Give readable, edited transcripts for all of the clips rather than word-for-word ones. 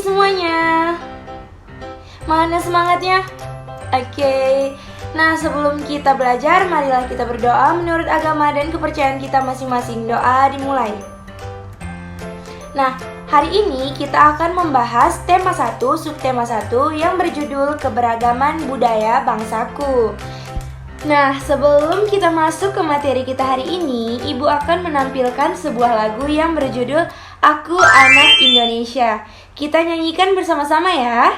semuanya. Mana semangatnya? Oke. Nah, sebelum kita belajar, marilah kita berdoa menurut agama dan kepercayaan kita masing-masing. Doa dimulai. Nah, hari ini kita akan membahas tema 1, subtema 1 yang berjudul Keberagaman Budaya Bangsaku. Nah, sebelum kita masuk ke materi kita hari ini, Ibu akan menampilkan sebuah lagu yang berjudul Aku Anak Indonesia. Kita nyanyikan bersama-sama ya.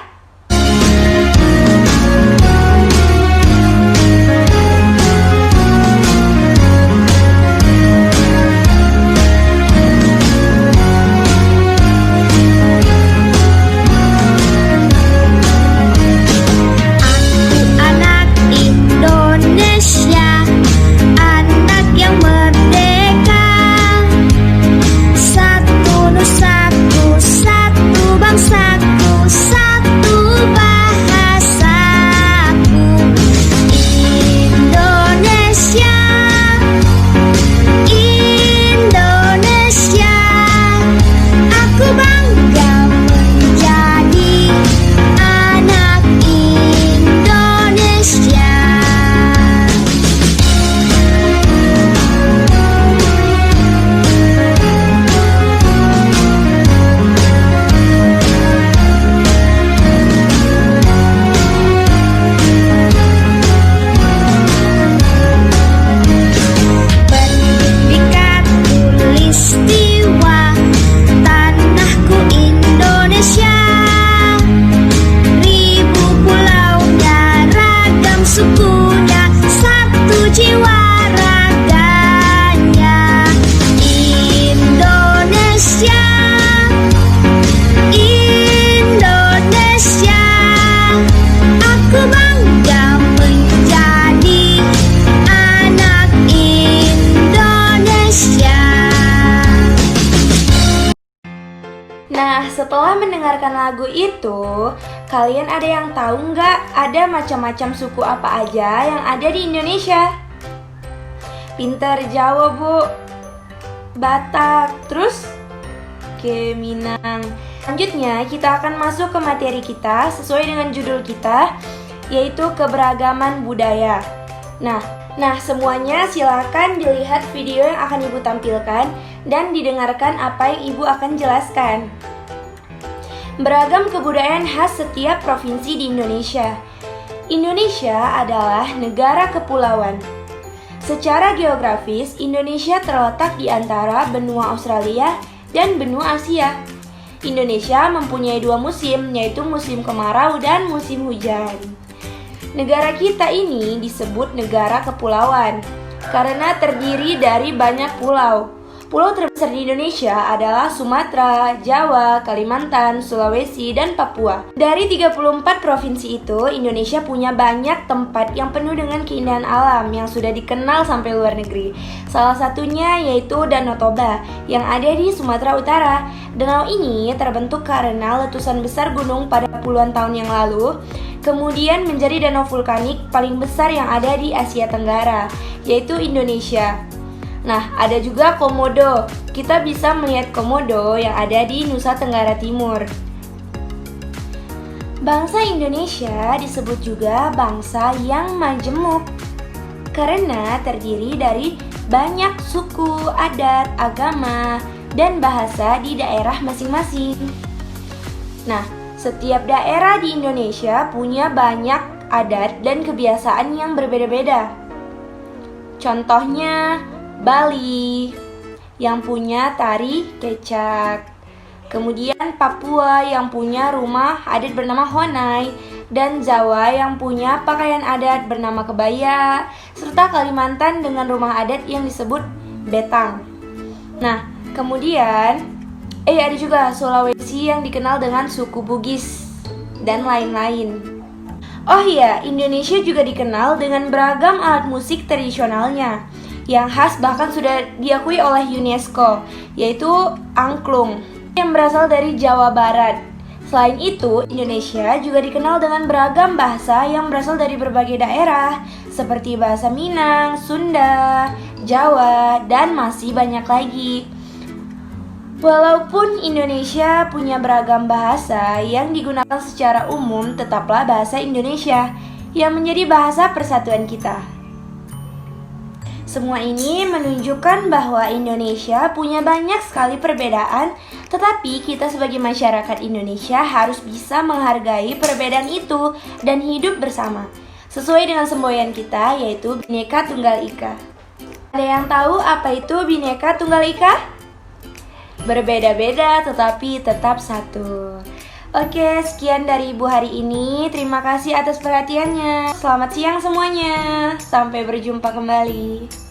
Nah, setelah mendengarkan lagu itu, kalian ada yang tahu nggak ada macam-macam suku apa aja yang ada di Indonesia? Pinter jawab, Bu. Batak, terus? Oke, Minang. Selanjutnya, kita akan masuk ke materi kita sesuai dengan judul kita, yaitu keberagaman budaya. Nah, semuanya silakan dilihat video yang akan Ibu tampilkan dan didengarkan apa yang Ibu akan jelaskan. Beragam kebudayaan khas setiap provinsi di Indonesia. Indonesia adalah negara kepulauan. Secara geografis, Indonesia terletak di antara benua Australia dan benua Asia. Indonesia mempunyai 2 musim, yaitu musim kemarau dan musim hujan. Negara kita ini disebut negara kepulauan karena terdiri dari banyak pulau. Pulau terbesar di Indonesia adalah Sumatera, Jawa, Kalimantan, Sulawesi, dan Papua. Dari 34 provinsi itu, Indonesia punya banyak tempat yang penuh dengan keindahan alam yang sudah dikenal sampai luar negeri. Salah satunya yaitu Danau Toba yang ada di Sumatera Utara. Danau ini terbentuk karena letusan besar gunung pada puluhan tahun yang lalu, kemudian menjadi danau vulkanik paling besar yang ada di Asia Tenggara, yaitu Indonesia. Nah, ada juga Komodo. Kita bisa melihat Komodo yang ada di Nusa Tenggara Timur. Bangsa Indonesia disebut juga bangsa yang majemuk karena terdiri dari banyak suku, adat, agama, dan bahasa di daerah masing-masing. Nah, setiap daerah di Indonesia punya banyak adat dan kebiasaan yang berbeda-beda. Contohnya, Bali yang punya tari kecak, kemudian Papua yang punya rumah adat bernama Honai, dan Jawa yang punya pakaian adat bernama kebaya, serta Kalimantan dengan rumah adat yang disebut betang. Nah, kemudian ada juga Sulawesi yang dikenal dengan suku Bugis dan lain-lain. Oh iya, Indonesia juga dikenal dengan beragam alat musik tradisionalnya yang khas bahkan sudah diakui oleh UNESCO, yaitu angklung yang berasal dari Jawa Barat. Selain itu, Indonesia juga dikenal dengan beragam bahasa yang berasal dari berbagai daerah, seperti bahasa Minang, Sunda, Jawa, dan masih banyak lagi. Walaupun Indonesia punya beragam bahasa yang digunakan secara umum, tetaplah bahasa Indonesia yang menjadi bahasa persatuan kita. Semua ini menunjukkan bahwa Indonesia punya banyak sekali perbedaan, tetapi kita sebagai masyarakat Indonesia harus bisa menghargai perbedaan itu dan hidup bersama, sesuai dengan semboyan kita, yaitu Bhinneka Tunggal Ika. Ada yang tahu apa itu Bhinneka Tunggal Ika? Berbeda-beda tetapi tetap satu. Oke, sekian dari Ibu hari ini. Terima kasih atas perhatiannya. Selamat siang semuanya. Sampai berjumpa kembali.